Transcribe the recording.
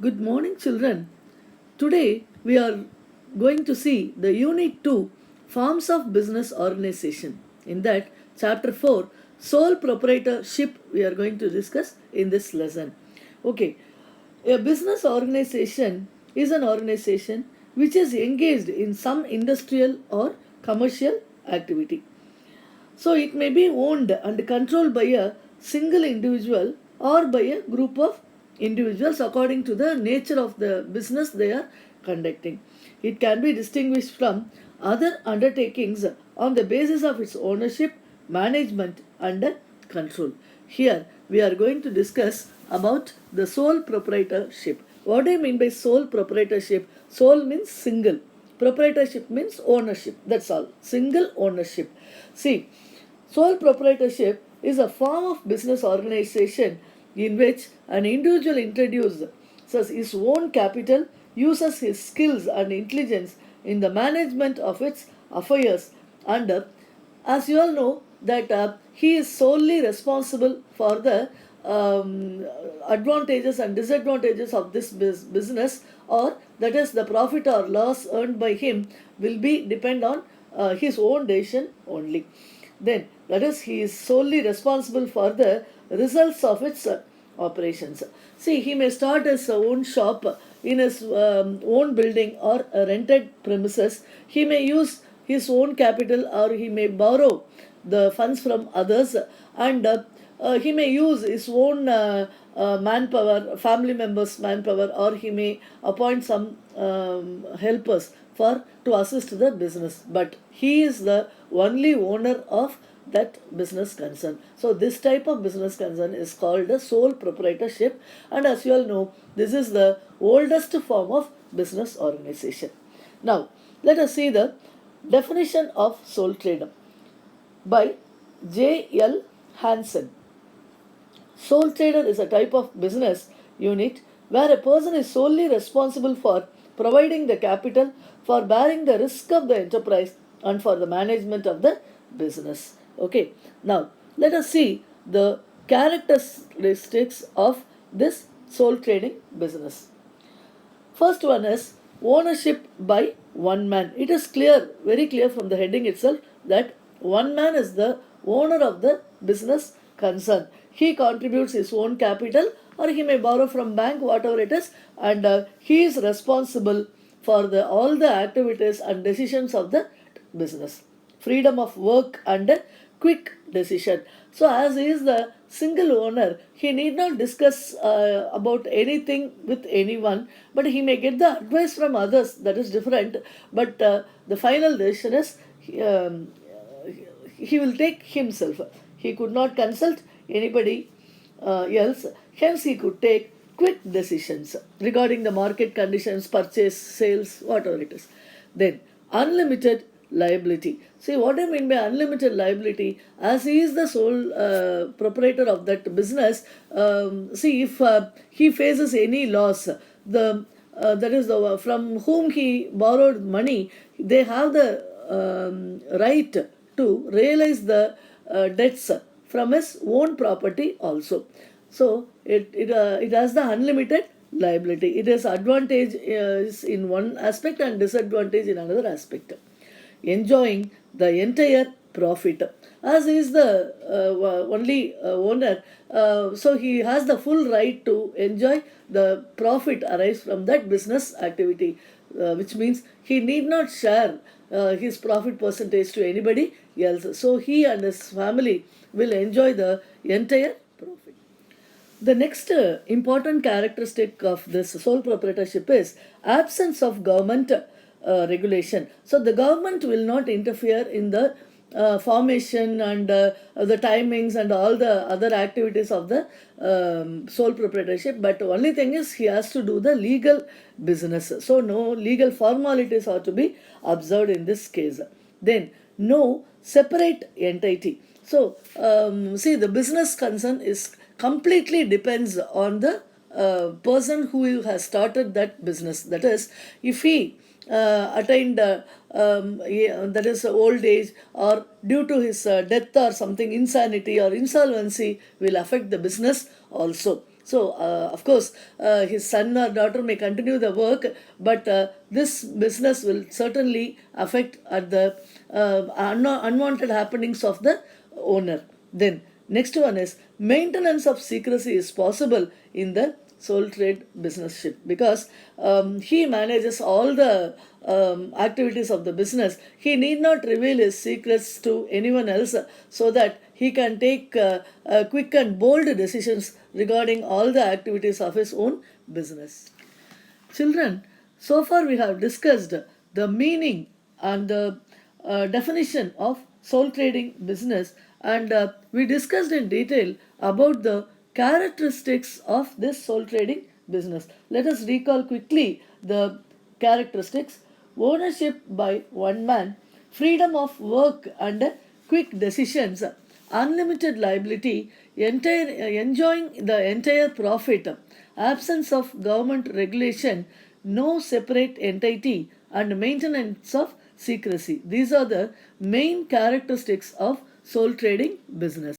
Good morning, children. Today we are going to see the Unit 2 Forms of Business Organization. In that, Chapter 4 Sole Proprietorship we are going to discuss in this lesson. Okay, a business organization is an organization which is engaged in some industrial or commercial activity. So it may be owned and controlled by a single individual or by a group of individuals according to the nature of the business they are conducting. It can be distinguished from other undertakings on the basis of its ownership, management, and control. Here we are going to discuss about the sole proprietorship. What do I mean by sole proprietorship? Sole means single. Proprietorship means ownership. That's all. Single ownership. See, sole proprietorship is a form of business organization in which an individual introduces his own capital, uses his skills and intelligence in the management of its affairs, and as you all know that he is solely responsible for the advantages and disadvantages of this business, or that is the profit or loss earned by him will be depend on his own decision only. Then that is he is solely responsible for the results of its operations. See, he may start his own shop in his own building or rented premises. He may use his own capital or he may borrow the funds from others, and he may use his own manpower, family members' manpower, or he may appoint some helpers for to assist the business. But he is the only owner of that business concern. So this type of business concern is called a sole proprietorship, and as you all know, this is the oldest form of business organization. Now, let us see the definition of sole trader by J. L. Hansen. Sole trader is a type of business unit where a person is solely responsible for providing the capital, for bearing the risk of the enterprise, and for the management of the business. Okay, now let us see the characteristics of this sole trading business. First one is ownership by one man. It is clear, very clear from the heading itself, that one man is the owner of the business concern. He contributes his own capital or he may borrow from bank, whatever it is, and he is responsible for all the activities and decisions of the business. Freedom of work and quick decision. So as he is the single owner, he need not discuss about anything with anyone, but he may get the advice from others, that is different, but the final decision is he will take himself. He could not consult anybody else, hence he could take quick decisions regarding the market conditions, purchase, sales, whatever it is. Then unlimited liability. See, what I mean by unlimited liability, as he is the sole proprietor of that business, see, if he faces any loss, the that is the from whom he borrowed money, they have the right to realize the debts from his own property also. So it has the unlimited liability. It has advantage in one aspect and disadvantage in another aspect. Enjoying the entire profit, as he is the only owner, so he has the full right to enjoy the profit arise from that business activity, which means he need not share his profit percentage to anybody else. So he and his family will enjoy the entire profit. The next important characteristic of this sole proprietorship is absence of government regulation. So the government will not interfere in the formation and the timings and all the other activities of the sole proprietorship, but the only thing is he has to do the legal business. So no legal formalities are to be observed in this case. Then no separate entity. So see, the business concern is completely depends on the person who has started that business. That is, if he attained that is old age, or due to his death or something, insanity or insolvency will affect the business also. So, of course, his son or daughter may continue the work, but this business will certainly affect at the unwanted happenings of the owner. Then, next one is maintenance of secrecy is possible in the sole trade business ship, because he manages all the activities of the business. He need not reveal his secrets to anyone else, so that he can take quick and bold decisions regarding all the activities of his own business. Children, so far we have discussed the meaning and the definition of sole trading business, and we discussed in detail about the characteristics of this sole trading business. Let us recall quickly the characteristics: ownership by one man, freedom of work and quick decisions, unlimited liability, enjoying the entire profit, absence of government regulation, no separate entity, and maintenance of secrecy. These are the main characteristics of sole trading business.